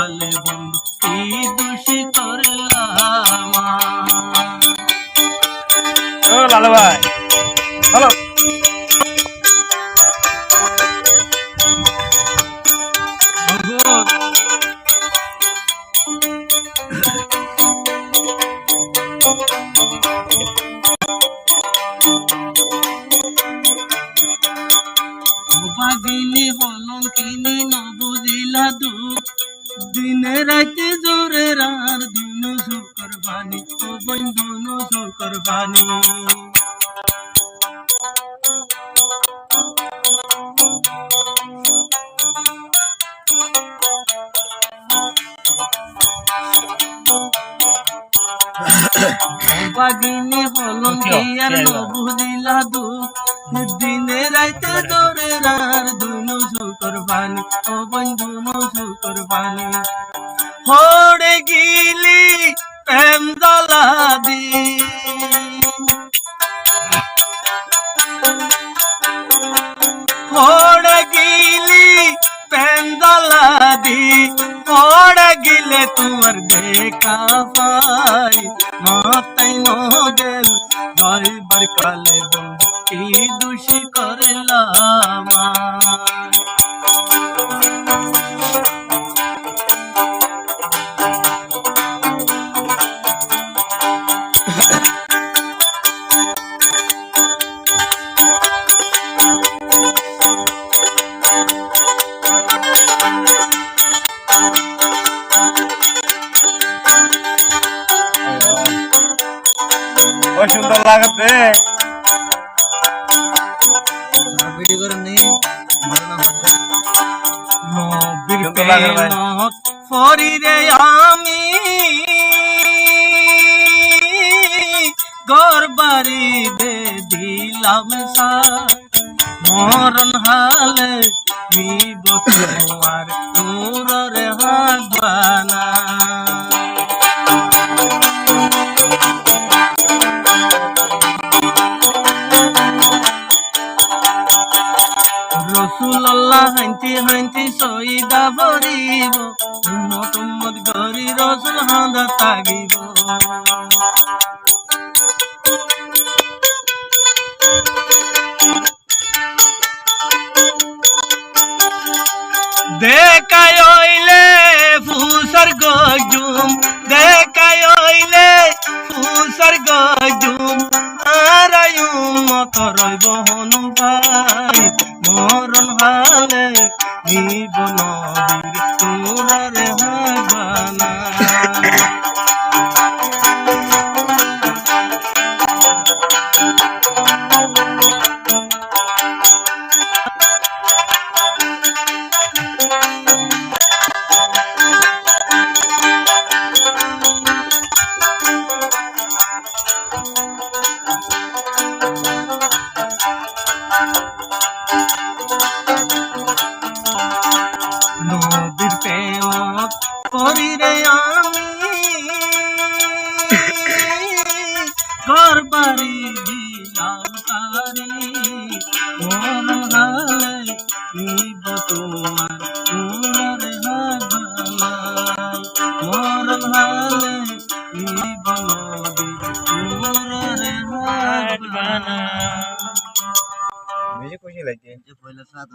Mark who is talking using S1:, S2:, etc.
S1: কালে বন্ধু কি দোষী করলাম
S2: ও লালু ভাই হ্যালো
S1: বাগিনী হলঙ্কিনী নবুঝিলা দুঃখ দিনে রাতে জোরে রার দিন শুকর বাণী ও বন্ধুন শুকর বাণী বাগিনী হলঙ্কি আর নবুঝিলা দুঃখ দিনে রাতে জোরে রার দিন শুকর বাণী ও বন্ধুন শুকর বাণী হড়ে গিলি প্রেম জ্বালা দি হড়ে গিলি প্রেম জ্বালা দি হড়ে গিলে তোমার দেখা পাই মাতাই নগেল যাইবার কালে বন্ধু কি দোষী করলাম
S2: সুন্দর লাগছে
S1: ভিডিও করে নি নবীর প্রেমত ফরিরে আমি গরবারি দে দিলাম সা মরণ হালে নিব তোমার নূরের হাগবানা রসুল্লাহ হাঁটি হাঁটি সইদা ভরিব উম্মত উম্মত গরি রসুল হাঁদা তাগিব দেখায় হইলে ফুসার গজুম দেখায় হইলে ফুসার গজুম আর উম্মত রইব হনু ভাই মরণ হালে নিব নবীর নূরের হাগবানা নবীর প্রেমত করিরে আমি ঘরবাড়ি দিলাম তারি মরণ হালে নিব তোমার নূরের হাগবানা মরণ হালে নিব নবীর নূরের হাগবানা
S2: मुझे खुशी लगती है
S1: पहले साथ